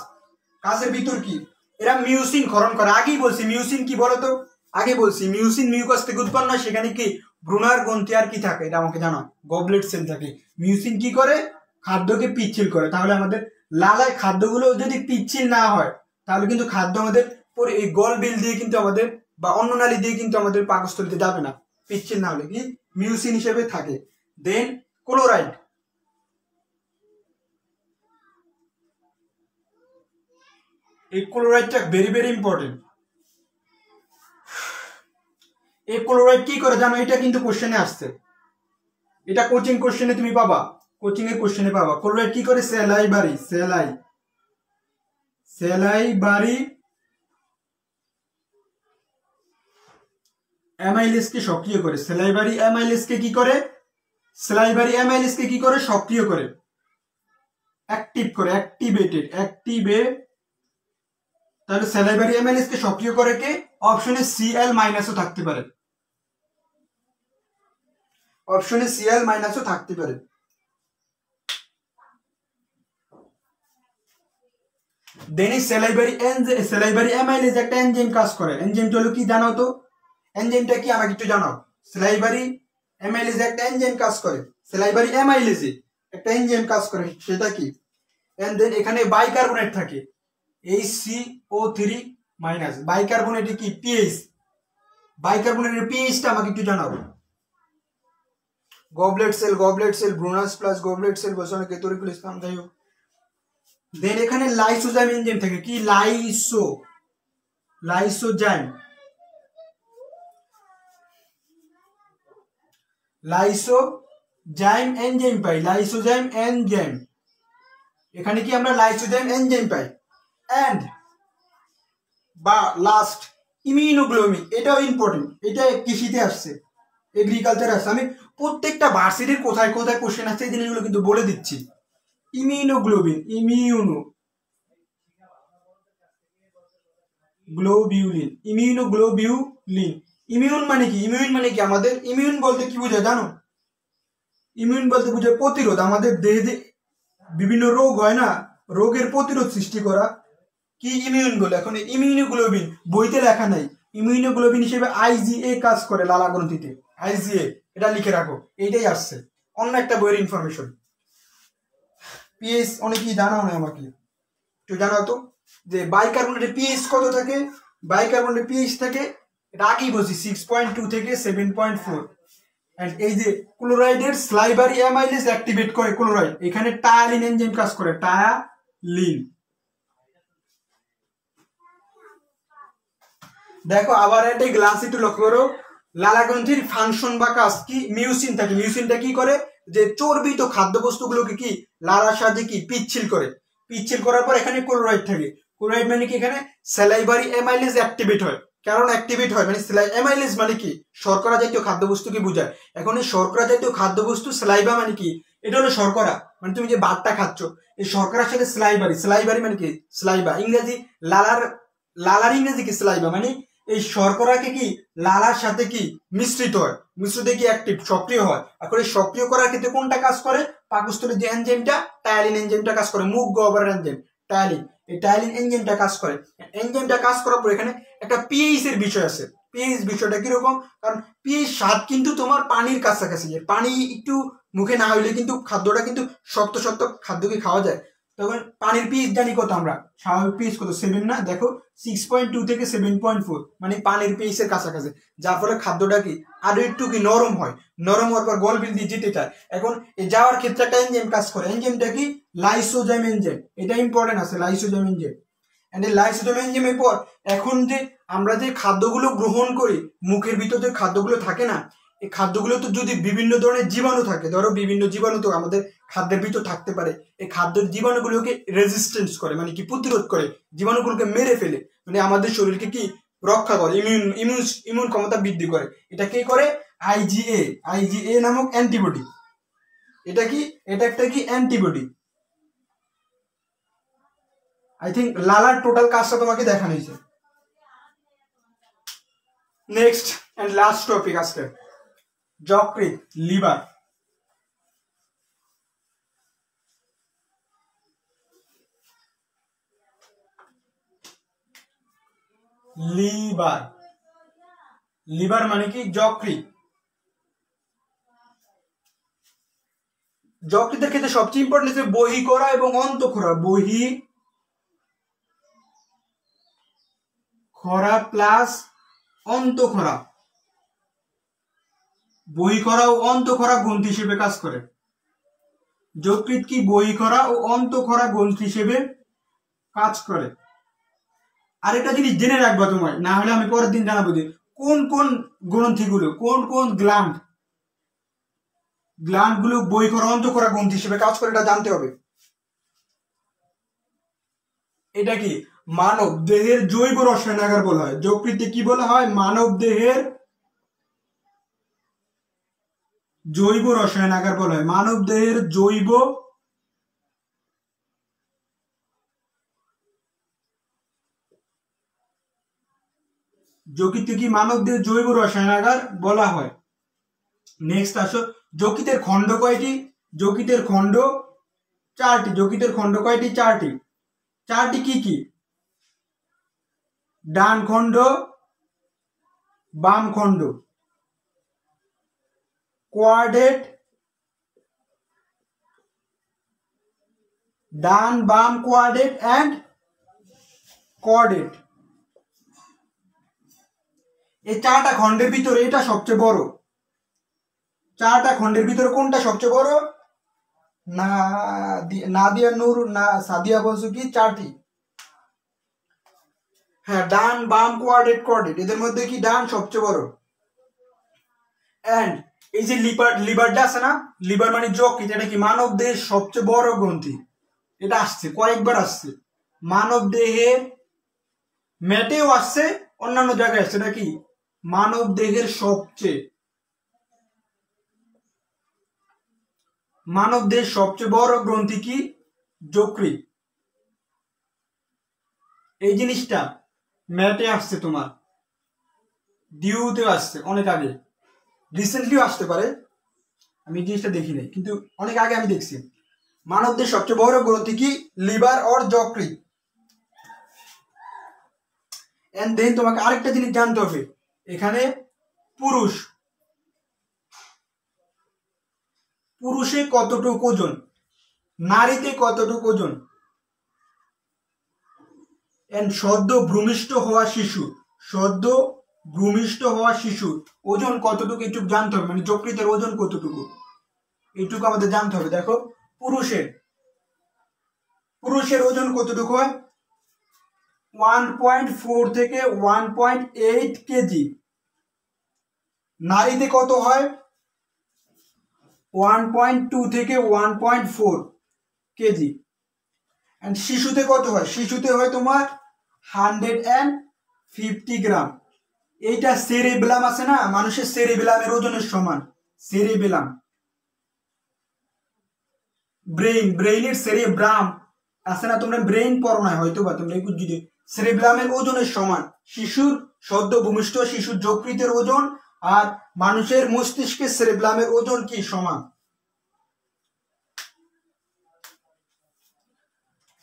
কাজের ভিতর কি? এরা মিউসিন ক্ষরণ করে। আগেই বলছি মিউসিন কি বলতো, আগে বলছি মিউসিন মিউকাস থেকে উৎপন্ন হয়। সেখানে কি ব্রুনার গ্রন্থি আর কি থাকে এটা আমাকে জানাও। গবলেট সেল থাকে। মিউসিন কি করে? খাদ্যকে পিচ্ছিল করে। তাহলে আমাদের লালায় খাদ্যগুলো যদি পিচ্ছিল না হয়, তাহলে কিন্তু খাদ্য আমাদের পরে এই গল বিল দিয়ে কিন্তু আমাদের বা অন্য নালী দিয়ে কিন্তু আমাদের পাকস্থলীতে যাবে না, পিচ্ছিল না হলে। কি মিউসিন হিসেবে থাকে। দেন ক্লোরাইড, এই ক্লোরাইডটা ভেরি ভেরি ইম্পর্টেন্ট। এই ক্লোরাইড কি করে জানো? এটা কিন্তু কোশ্চেনে আসছে, এটা কোচিং কোশ্চেনে তুমি পাবা, কোচিং এর কোশ্চেনে পাবা। ক্লোরাইড কি করে? স্যালাইভারি অ্যামাইলেজ কে সক্রিয় করে। স্যালাইভারি অ্যামাইলেজ কে কি করে? স্যালাইভারি অ্যামাইলেজ কে কি করে? সক্রিয় করে, অ্যাক্টিভ করে, অ্যাক্টিভেট। তাহলে স্যালাইভারি অ্যামাইলেজ কে সক্রিয় করে কে? অপশনে Cl- ও থাকতে পারে, অপশনে Cl- ও থাকতে পারে। দেন স্যালাইভারি অ্যামাইলেজ একটা এনজাইম কাজ করে। এনজাইমটা হলো কি জানাও তো? এনজাইমটা কি আমাকে একটু জানাও। স্যালাইভারি অ্যামাইলেজ একটা এনজাইম কাজ করে। স্যালাইভারি অ্যামাইলেজে একটা এনজাইম কাজ করে, সেটা কি? এন্ড দেন এখানে বাইকার্বনেট থাকে, HCO3-। বাইকার্বনেটে কি পিএইচ? বাইকার্বনেটের পিএইচটা আমাকে একটু জানাও। Goblet cell, Brunner's plus goblet cell বলছো অনেকে, তরিকুল ইসলাম, যাই হোক। দেন এখানে লাইসোজাইম এনজাইম থাকে। কি? লাইসোজাইম এনজাইম পাই, লাইসোজাইম এনজাইম। এখানে কি আমরা লাইসোজাইম এনজাইম পাই। এন্ড বা লাস্ট ইমিউনোগ্লোবিন, এটাও ইম্পর্টেন্ট, এটা কৃষিতে আসছে। এগ্রিকালচার আছে। আমি প্রত্যেকটা ভার্সিটির কোথায় কোথায় কোশ্চেন আছে এই জিনিসগুলো কিন্তু বলে দিচ্ছি। Immunoglobulin, immunoglobulin, immunoglobulin. ইমিউন মানে কি? ইমিউন মানে কি? আমাদের ইমিউন বলতে কি বোঝায় জানো? ইমিউন বলতে বোঝায় প্রতিরোধ। আমাদের দেহে যে বিভিন্ন রোগ হয় না, রোগের প্রতিরোধ সৃষ্টি করা কি ইমিউন বলে। এখন ইমিউনোগ্লোবিন বইতে লেখা নাই, ইমিউনোগ্লোবিন হিসেবে আইজিএ কাজ করে লালা গ্রন্থিতে, আইজিএ, এটা লিখে রাখো, এইটাই আসছে অন্য একটা বইয়ের ইনফরমেশন। পিএইচ অনেকেই জানা হয়, আমাকে একটু জানাও তো যে বাইকার্বনেটের পিএইচ কত থাকে? বাইকার্বনেটের পিএইচ থাকে, এটা আগেই বলছি, 6.2 থেকে 7.4। এন্ড এই যে ক্লোরাইডের স্লাইভারি অ্যামাইলেজ অ্যাক্টিভেট করে ক্লোরাইড, এখানে টায়ালিন এনজাইম কাজ করে, টায়ালিন। দেখো আবার একটা গ্লাস একটু লক্ষ্য করো, লালা গ্রন্থির ফাংশন বা কাজ কি? মিউসিন থাকে। মিউসিনটা কি করে? যে চর্বিত খাদ্যবস্তুগুলোকে কি লালার সাহায্যে কি পিচ্ছিল করে। পিচ্ছিল করার পর এখানে ক্লোরাইড থাকে। ক্লোরাইড মানে কি? এখানে স্যালাইভারি অ্যামাইলেজ অ্যাক্টিভেট হয়। কারণ অ্যাক্টিভেট হয় মানে অ্যামাইলেজ মানে কি? শর্করা জাতীয় খাদ্যবস্তুকে বোঝায়। এখন এই শর্করা জাতীয় খাদ্যবস্তু স্লাইভা মানে কি? এটা হলো শর্করা, মানে তুমি যে ভাতটা খাচ্ছ এই শর্করার সাথে স্লাইভারি, স্লাইভারি মানে কি? স্লাইভা ইংরেজি, লালার ইংরেজি কি? স্লাইভা মানে এই শর্করাকে কি লালার সাথে কি মিশ্রিত হয়, মিশ্রিত কি অ্যাক্টিভ সক্রিয় হয়। এখন এই সক্রিয় করার ক্ষেত্রে কোনটা কাজ করে? পাকস্থলীর যে এনজাইমটা, টায়ালিন এনজাইমটা কাজ করে, মুখ গহ্বরের এনজাইম টায়ালিন, এই টায়ালিন এনজাইমটা কাজ করে। এনজাইমটা কাজ করার পর এখানে একটা পিএইচ এর বিষয় আছে। পিএইচ বিষয়টা কিরকম? কারণ পিএইচ স্বাদ কিন্তু তোমার পানির কাছাকাছি, পানি একটু মুখে না হইলে কিন্তু খাদ্যটা কিন্তু শক্ত শক্ত খাদ্য কি খাওয়া যায়? তখন পানির পিএইচ জানি কত আমরা, স্বাভাবিক পিএইচ কত? 7 না? দেখো 6.2 থেকে 7.4, মানে পানির পিএইচ এর কাছাকাছি, যার ফলে খাদ্যটা কি আরো একটু কি নরম হয়। নরম হওয়ার পর গলবিল দিয়ে যেতে চায়। এখন এই যাওয়ার ক্ষেত্রে একটা এনজাইম কাজ করে, এনজাইমটা কি? Lysozyme enzyme. এটা ইম্পর্টেন্ট আছে, লাইসোজাইম এনজাইম। এন্ড এই লাইসোজাইম এনজাইমের পর এখন যে আমরা যে খাদ্যগুলো গ্রহণ করি, মুখের ভিতর যে খাদ্যগুলো থাকে না, এই খাদ্যগুলো তো যদি বিভিন্ন ধরনের জীবাণু থাকে, ধরো বিভিন্ন জীবাণু তো আমাদের খাদ্যের ভিতর থাকতে পারে, এই খাদ্যের জীবাণুগুলোকে রেজিস্ট্যান্স করে, মানে কি প্রতিরোধ করে, জীবাণুগুলোকে মেরে ফেলে, মানে আমাদের শরীরকে কি রক্ষা করে, ইমিউন ক্ষমতা বৃদ্ধি করে। এটা কি করে? আইজিএ, আইজিএ নামক অ্যান্টিবডি। এটা কি? এটা একটা কি অ্যান্টিবডি। আই থিঙ্ক লালার টোটাল কাজটা তোমাকে দেখানো হয়েছে। নেক্সট এন্ড লাস্ট টপিক আজকে, যকৃৎ, লিভার। লিভার, লিভার মানে কি? যকৃৎ। যকৃতের ক্ষেত্রে সবচেয়ে ইম্পর্টেন্ট হচ্ছে বহিঃকরা এবং অন্তঃক্ষরা। বহিঃক্ষরা প্লাস অন্তঃক্ষরা, বহিঃক্ষরা ও অন্তঃক্ষরা গ্রন্থি হিসেবে কাজ করে। যকৃৎ কি বহিঃক্ষরা ও অন্তঃক্ষরা গ্রন্থি হিসেবে কাজ করে। আরেকটা জিনিস জেনে রাখবা তোমায়, না হলে আমি পরের দিন জানাবো যে কোন কোন গ্রন্থিগুলো, কোন কোন গ্ল্যান্ডগুলো বহিঃক্ষরা অন্তঃক্ষরা গ্রন্থি হিসেবে কাজ করে, এটা জানতে হবে। এটা কি? মানব দেহের জৈব রসায়নাগার বলা হয়। যকৃৎকে কি বলা হয়? মানব দেহের জৈব রসায়নাগার বলা হয়। মানব দেহের জৈব যকৃৎকে কি মানব দেহের জৈব রসায়নাগার বলা হয়। নেক্সট আসো, যকৃতের খণ্ড কয়টি? যকৃতের খণ্ড 4টি। যকৃতের খণ্ড কয়টি? 4টি। 4টি কি কি? ডান খণ্ড, বাম খণ্ড, কোয়াড্রেট, ডান বাম কোয়াড্রেট এন্ড কোয়াড্রেট। এই 4টা খণ্ডের ভিতরে এটা সবচেয়ে বড়। 4টা খণ্ডের ভিতরে কোনটা সবচেয়ে বড়? নাদিয়া নূর না সাদিয়া বলছো কি 4টি? হ্যাঁ, ডান বাম কোয়াড্রেট কোয়াড্রেট, এদের মধ্যে কি ডান সবচেয়ে বড়। এন্ড এই যে লিভারটা আছে না, লিভার মানে যকৃৎ, এটা কি মানব দেহের সবচেয়ে বড় গ্রন্থি। এটা আসছে কয়েকবার, আসছে মানব দেহের ম্যাটেও আসছে, অন্যান্য জায়গায় আসছে। এটা কি মানব দেহের সবচেয়ে মানবদের সবচেয়ে বড় গ্রন্থি কি? যকৃৎ। এই জিনিসটা ম্যাথে আসছে, তোমার ডিউতে আসছে অনেক আগে, রিসেন্টলিও আসতে পারে, আমি জিনিসটা দেখি নাই, কিন্তু অনেক আগে আমি দেখছি। মানবদের সবচেয়ে বড় গ্রন্থি কি? লিভার অর যকৃৎ। এন্ড দেন তোমাকে আরেকটা জিনিস জানতে হবে, এখানে পুরুষে কতটুকু ওজন, নারীতে কতটুকু ওজন, এন্ড সদ্য ভূমিষ্ঠ হওয়া শিশু ওজন কতটুকু, এইটুকু জানতে হবে, মানে যকৃতের ওজন কতটুকু এইটুকু আমাদের জানতে হবে। দেখো পুরুষের ওজন কতটুকু হয়? 1.4 থেকে 1.8 কেজি। নারীতে কত হয়? 1.2 থেকে 1.4 কেজি। এন্ড শিশুতে কত হয়? শিশুতে হয় তোমার 150 গ্রাম। এইটা সেরিবেলাম আছে না, মানুষের সেরিবেলামের ওজনের সমান। সেরিবেলাম, ব্রেইনের সেরিব্রাম আছে না, তোমরা ব্রেইন পড়ো না হয়তো বা, তোমরা একটু যদি সেরিব্রামের ওজনের সমান শিশুর, সদ্য ভূমিষ্ঠ শিশুর যকৃতের ওজন আর মানুষের মস্তিষ্কের সেরিব্রামের ওজন কি? সমান।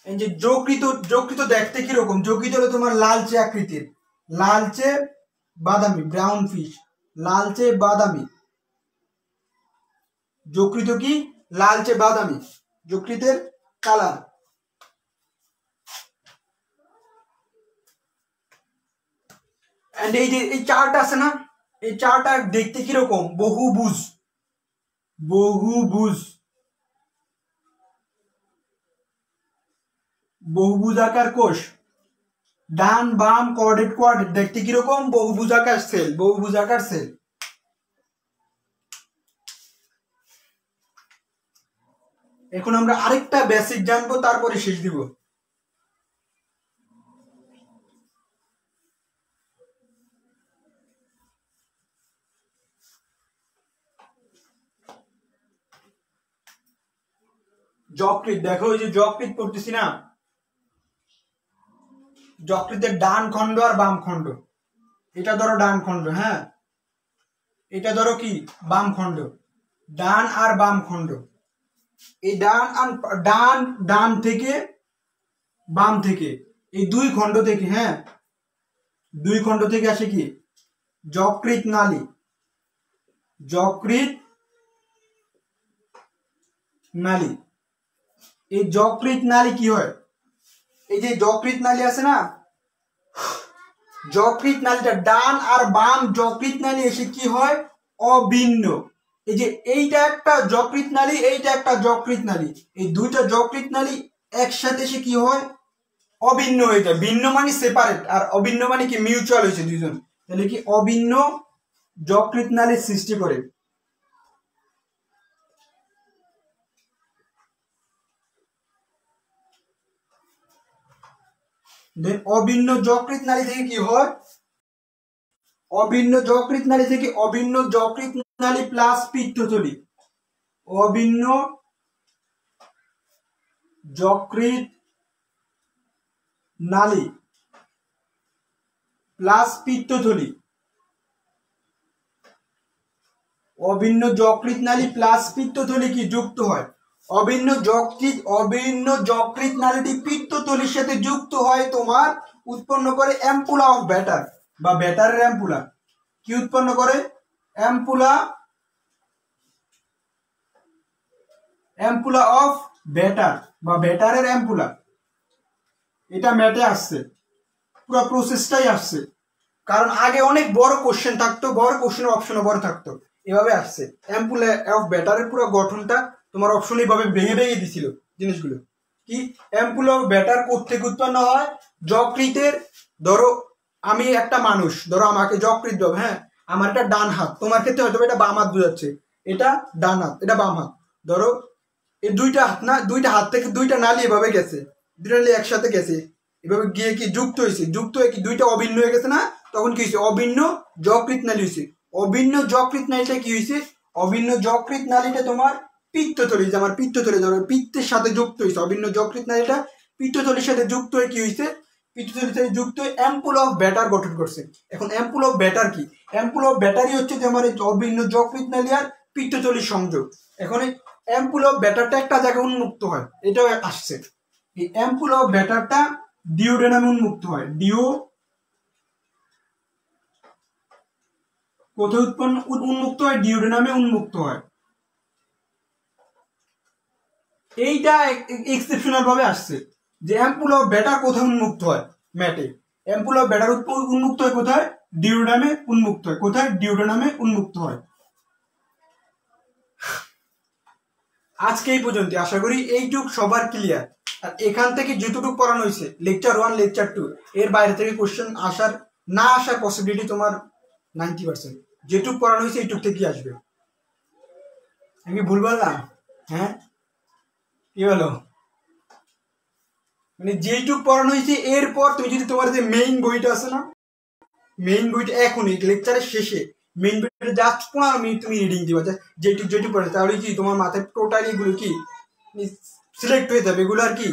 এই যে যকৃত দেখতে কিরকম? যকৃত হলো তোমার লালচে আকৃতির, লালচে বাদামি, ব্রাউন ফিশ, লালচে বাদামি। যকৃত কি? লালচে বাদামি, যকৃতের কালার। এন্ড এই যে এই চার্ট আছে না, এই চার্টটা দেখতে কিরকম? বহুভুজাকার কোষ, ডান বাম কোয়াড্রেট দেখতে কিরকম? বহুভুজাকার সেল। এখন আমরা আরেকটা বেসিক জানবো, তারপরে শেষ দিব। যকৃৎ, দেখো এই যে যকৃৎ পড়তেছি না, যকৃতের ডান খণ্ড আর বাম খণ্ড। এটা ধরো ডান খণ্ড, হ্যাঁ, এটা ধরো কি? বাম খণ্ড। ডান আর বাম খণ্ড, এই ডান থেকে বাম থেকে, এই দুই খণ্ড থেকে, হ্যাঁ, দুই খণ্ড থেকে আসে কি? যকৃৎ নালী। এই যকৃৎ নালী কি হয়? এই যে যকৃৎ নালী আছে না, যকৃৎ নালীটা ডান আর বাম যকৃৎ নালী এসে কি হয়? অভিন্ন। এই যে এইটা একটা যকৃৎ নালী, এইটা একটা যকৃৎ নালী, এই দুইটা যকৃৎ নালী একসাথে এসে কি হয়? অভিন্ন হয়ে যায়। ভিন্ন মানে সেপারেট, আর অভিন্ন মানে কি? মিউচুয়াল হয়েছে দুইজন, তাহলে কি অভিন্ন যকৃৎ নালীর সৃষ্টি করে। অভিন্ন যকৃৎ নালী থেকে কি হয়? অভিন্ন যকৃৎ নালী থেকে অভিন্ন যকৃৎ নালী প্লাস পিত্তথলি, অভিন্ন যকৃৎ নালী প্লাস পিত্তথলি, অভিন্ন যকৃৎ নালী প্লাস পিত্তথলি কি যুক্ত হয়? অভিন্ন যকৃৎ নালীটি পিত্তথলির সাথে যুক্ত হয়, তোমার উৎপন্ন করে অ্যাম্পুলা অফ ব্যাটার বা ব্যাটারের অ্যাম্পুলা। কি উৎপন্ন করে? অ্যাম্পুলা অফ ব্যাটার বা ব্যাটারের অ্যাম্পুলা। এটা ম্যাথে আসছে, পুরো প্রসেসটাই আসছে, কারণ আগে অনেক বড় কোশ্চেন থাকতো, বড় কোশ্চেনের অপশনও বড় থাকতো, এভাবে আসছে। অ্যাম্পুলা অফ ব্যাটারের পুরো গঠনটা তোমার অপশন এইভাবে ভেঙে দিছিল জিনিসগুলো। কি? অ্যাম্পুলা অফ ব্যাটার কোত্থেকে উৎপন্ন হয়? যকৃতের, ধরো আমি একটা মানুষ, ধরো আমাকে যকৃৎ দাও, হ্যাঁ, আমার একটা ডান হাত, তোমার ক্ষেত্রে হয়তো এটা বাম হাত বোঝাচ্ছে, এটা ডান হাত, এটা বাম হাত। ধরো এই দুইটা হাত না, দুইটা হাত থেকে দুইটা নালী এভাবে গেছে, দুইটা নালী একসাথে গেছে, এভাবে গিয়ে কি যুক্ত হয়েছে, যুক্ত হয়ে কি দুইটা অভিন্ন হয়ে গেছে না, তখন কি হয়েছে? অভিন্ন যকৃৎ নালী হয়েছে। অভিন্ন যকৃৎ নালীটা কি হয়েছে? অভিন্ন যকৃৎ নালীটা তোমার পিত্তথলি, যে আমার পিত্তথলি যেমন পিত্তের সাথে যুক্ত হয়েছে, অভিন্ন যকৃৎ না, এটা পিত্তথলির সাথে যুক্ত হয়ে কি হয়েছে, পিত্তথলির সাথে যুক্ত হয়ে অ্যাম্পুল অফ ব্যাটার গঠন করছে। এখন অ্যাম্পুল অফ ব্যাটার কি? অ্যাম্পুল অফ ব্যাটারই হচ্ছে যে আমার এই অভিন্ন যকৃৎ নালী আর পিত্তথলির সংযোগ। এখন এই অ্যাম্পুল অফ ব্যাটারটা একটা জায়গায় উন্মুক্ত হয়, এটাও আসছে। এই অ্যাম্পুল অফ ব্যাটারটা ডিওডেনামে উন্মুক্ত হয়। কোথায় উন্মুক্ত হয়? ডিওডেনামে উন্মুক্ত হয়। এইটা এক্সেপশনাল ভাবে আসছে যে অ্যাম্পুল অফ ব্যাটার কোথায় উন্মুক্ত হয়? ম্যাটে। অ্যাম্পুল অফ ব্যাটার উন্মুক্ত হয় কোথায়? ডিওডেনামে উন্মুক্ত হয়। কোথায়? ডিওডেনামে উন্মুক্ত হয়। আজকে এই পর্যন্ত, আশা করি এইটুক সবার ক্লিয়ার। আর এখান থেকে যেটুকু পড়ানো হয়েছে লেকচার 1 লেকচার 2, এর বাইরে থেকে কোশ্চেন না আসার পসিবিলিটি তোমার 90%। যেটুক পড়ানো হয়েছে এইটুক থেকে আসবে। আমি ভুল বললাম? হ্যাঁ, কি হলো? মানে যেটুক পড়ানো হয়েছে এরপর তুমি যদি তোমার যে মেইন বইটা আছে না, মেইন বইটা এখন এই লেকচারের শেষে মেইন বইটা জাস্ট 15 মিনিট তুমি রিডিং দিবা, যেটুক পড়ে, তাহলে কি তোমার মাথায় টোটালি এগুলো কি সিলেক্ট হয়ে যাবে। এগুলো আর কি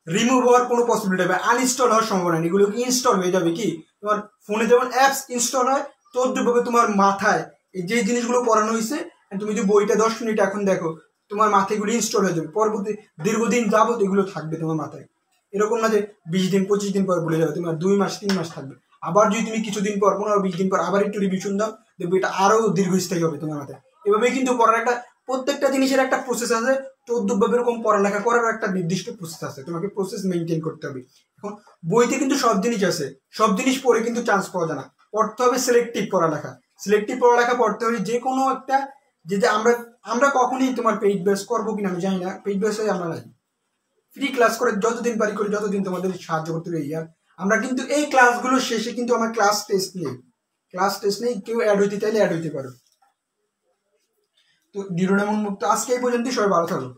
রিমুভ হওয়ার কোনো পসিবিলিটি হবে, আনইনস্টল হওয়ার সম্ভাবনা নেই। এগুলো কি ইনস্টল হয়ে যাবে। কি তোমার ফোনে যেমন অ্যাপস ইনস্টল হয়, তদ্রুপভাবে তোমার মাথায় এই যে জিনিসগুলো পড়ানো হয়েছে, তুমি যদি বইটা 10 মিনিট এখন দেখো, তোমার মাথায় এগুলো ইনস্টল হয়ে যাবে। পরবর্তী দীর্ঘদিন যাবত এগুলো থাকবে তোমার মাথায়। এরকম না যে 20 দিন 25 দিন পর ভুলে যাবে, তোমার 2 মাস 3 মাস থাকবে। আবার যদি তুমি কিছুদিন পর 15-20 দিন পর আবার একটু রিভিশন দাও, দেখবে এটা আরো দীর্ঘস্থায়ী হবে তোমার মাথায়। এভাবে কিন্তু পড়ার একটা, প্রত্যেকটা জিনিসের একটা প্রসেস আছে। তদ্রুপভাবে এরকম পড়ালেখা করার একটা নির্দিষ্ট প্রসেস আছে, তোমাকে প্রসেস মেনটেন করতে হবে। এখন বইতে কিন্তু সব জিনিস আছে, সব জিনিস পড়ে কিন্তু চান্স পাওয়া যায় না। পড়তে হবে সিলেক্টিভ পড়ালেখা। সিলেক্টিভ পড়ালেখা পড়তে হবে যে কোনো একটা, যে আমরা কখনই তোমার পেইড বেস করবো কিনা আমি জানি না, পেইড বেস হয়ে আমরা নাই, ফ্রি ক্লাস করে যতদিন পারি করি, যতদিন তোমাদের সাহায্য করতে পারি। আর আমরা কিন্তু এই ক্লাসগুলো শেষে কিন্তু আমার ক্লাস টেস্ট নেই, কেউ অ্যাড হইতে চাইলে অ্যাড হইতে পারো। তো ডিওডেনাম উন্মুক্ত আজকে এই পর্যন্ত, সবাই ভালো থাকো।